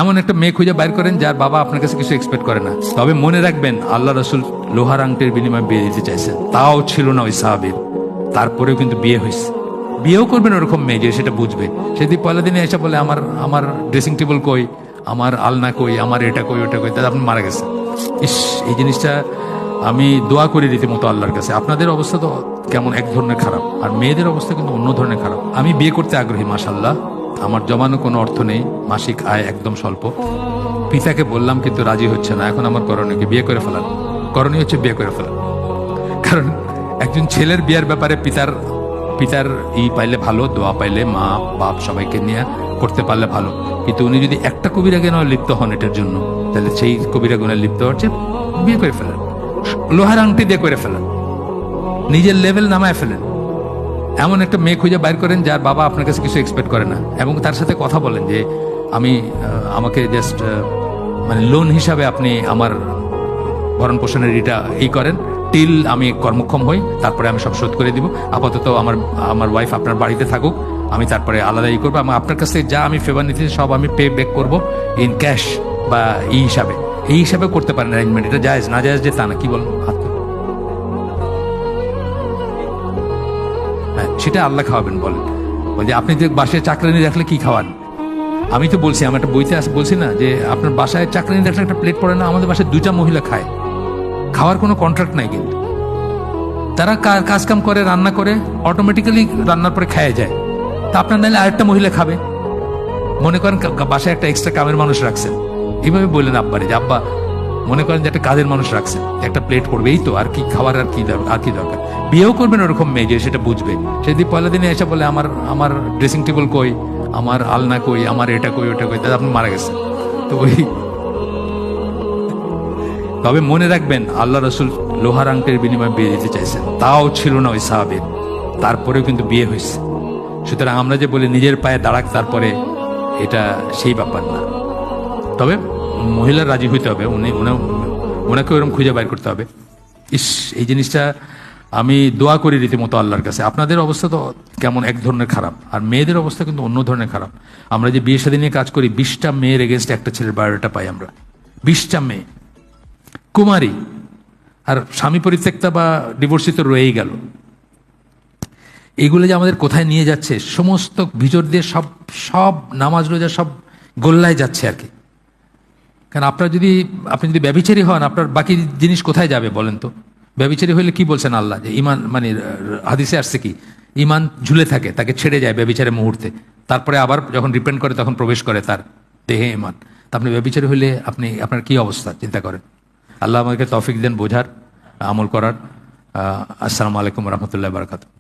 এমন একটা মেয়ে খুঁজে বাইর করেন যার বাবা আপনার কাছে কিছু এক্সপেক্ট করে না। তবে মনে রাখবেন, আল্লাহ রসুল লোহার আংটির বিনিময়ে বিয়ে দিতে চাইছেন, তাও ছিল না ওই সাহাবীর, তারপরেও কিন্তু বিয়ে হয়েছে। বিয়েও করবেন ওরকম মেয়ে যে সেটা বুঝবে। সেদিন পয়লা দিনে এসে বলে আমার আমার ড্রেসিং টেবিল কই, আমার আলনা কই, আমার এটা কই, ওটা কই, তাহলে আপনি মারা গেছেন। ইস, এই জিনিসটা আমি দোয়া করি রীতিমতো আল্লাহর কাছে। আপনাদের অবস্থা তো কেমন এক ধরনের খারাপ, আর মেয়েদের অবস্থা কিন্তু অন্য ধরনের খারাপ। আমি বিয়ে করতে আগ্রহী, মাশাআল্লাহ, আমার জমানো কোনো অর্থ নেই, মাসিক আয় একদম স্বল্প। পিতাকে বললাম কিন্তু রাজি হচ্ছে না। এখন আমার করণীয় কি? বিয়ে করে ফেলান। করণীয় হচ্ছে বিয়ে করে ফেলান। কারণ একজন ছেলের বিয়ের ব্যাপারে পিতার পিতার পাইলে ভালো, দোয়া পাইলে মা বাপ সবাইকে নিয়ে করতে পারলে ভালো। কিন্তু উনি যদি একটা কবিরা গুনাহে লিপ্ত হন এটার জন্য, তাহলে সেই কবিরা গুনাহে লিপ্ত হচ্ছে, বিয়ে করে ফেলেন, লোহার আংটি দিয়ে করে ফেলেন, নিজের লেভেল নামায় ফেলেন। এমন একটা মেয়ে খুঁজে বাইর করেন যার বাবা আপনার কাছে কিছু এক্সপেক্ট করে না, এবং তার সাথে কথা বলেন যে আমাকে জাস্ট মানে লোন হিসাবে আপনি আমার ভরণ পোষণের এটা করেন, টিল আমি কর্মক্ষম হই, তারপরে আমি সব শোধ করে দিব। আপাতত আমার ওয়াইফ আপনার বাড়িতে থাকুক, আমি তারপরে আলাদাই করবো। এবং আপনার কাছ থেকে যা আমি ফেভার নিতে সব আমি পে ব্যাক করবো ইন ক্যাশ বা হিসাবে। এই হিসাবে করতে পারেন অ্যারেঞ্জমেন্ট। এটা জায়েজ না জায়েজ যে তা না, কি বলুন? হ্যাঁ, সেটা আল্লাহ খাওয়াবেন বলেন। বলছে আপনি যে বাসায় চাকরানি রাখলে কি খাওয়ান? আমি তো বলছি, আমার একটা বইতে বলছি না যে আপনার বাসায় চাকরানি রাখলে একটা প্লেট পড়ে না? আমাদের বাসায় 2টা মহিলা খায়, খাওয়ার কোনো কন্ট্রাক্ট নাই, কিন্তু তারা কাজ কাম করে, রান্না করে, অটোমেটিক্যালি রান্নার পরে খায় যায়। তা আপনার নাইলে আরেকটা মহিলা খাবে। মনে করেন বাসায় একটা এক্সট্রা কামের মানুষ রাখছেন, এইভাবে বললেন আব্বারে যে আব্বা মনে করেন যে একটা কাজের মানুষ রাখছেন, একটা প্লেট পড়বে, এই তো, আর কি খাওয়ার আর কি দরকার। বিয়েও করবেন ওরকম মেয়ে যে সেটা বুঝবে। সেদিন পয়লা দিনে এসে বলে আমার আমার ড্রেসিং টেবিল কই, আমার আলনা কই, আমার এটা কই, ওটা কই, তাহলে আপনি মারা গেছেন। তো তবে মনে রাখবেন, আল্লাহ রসুল লোহার আংটির বিনিময়ে বিয়ে দিতে চাইছেন, তাও ছিল না ওই সাহাবীর, তারপরেও কিন্তু বিয়ে হয়েছে। সুতরাং আমরা যে বলি নিজের পায়ে দাঁড়াক তারপরে, এটা সেই ব্যাপার না। তবে মহিলার রাজি হইতে হবে, ওনাকে ওরকম খুঁজে বাইর করতে হবে। ইস, এই জিনিসটা আমি দোয়া করি রীতিমতো আল্লাহর কাছে। আপনাদের অবস্থা তো কেমন এক ধরনের খারাপ, আর মেয়েদের অবস্থা কিন্তু অন্য ধরনের খারাপ। আমরা যে বিয়ে শাদী নিয়ে কাজ করি, 20টা মেয়ের এগেনস্ট একটা ছেলের বায়োডাটা পাই আমরা। 20টা মেয়ে কুমারী, আর স্বামী পরিত্যক্তা বা ডিভোর্সিত রয়েই গেল। এগুলো যে আমাদের কোথায় নিয়ে যাচ্ছে, সমস্ত ভিতর দিয়ে সব সব নামাজ রোজা সব গোল্লায় যাচ্ছে আর কি। কারণ আপনি যদি ব্যভিচারী হন, আপনার বাকি জিনিস কোথায় যাবে বলেন তো? ব্যভিচারী হইলে কি বলছেন আল্লাহ? যে ইমান, মানে হাদিসে আসছে কি, ইমান ঝুলে থাকে, তাকে ছেড়ে যায় ব্যভিচারের মুহূর্তে, তারপরে আবার যখন রিপেন্ট করে তখন প্রবেশ করে তার দেহে ইমান। তা আপনি ব্যভিচারী হইলে আপনার কি অবস্থা চিন্তা করেন। আল্লাহ আমাকে তৌফিক দেন বোঝার, আমল করার। আসসালামু আলাইকুম রহমতুল্লাহ বারাকাতুহু।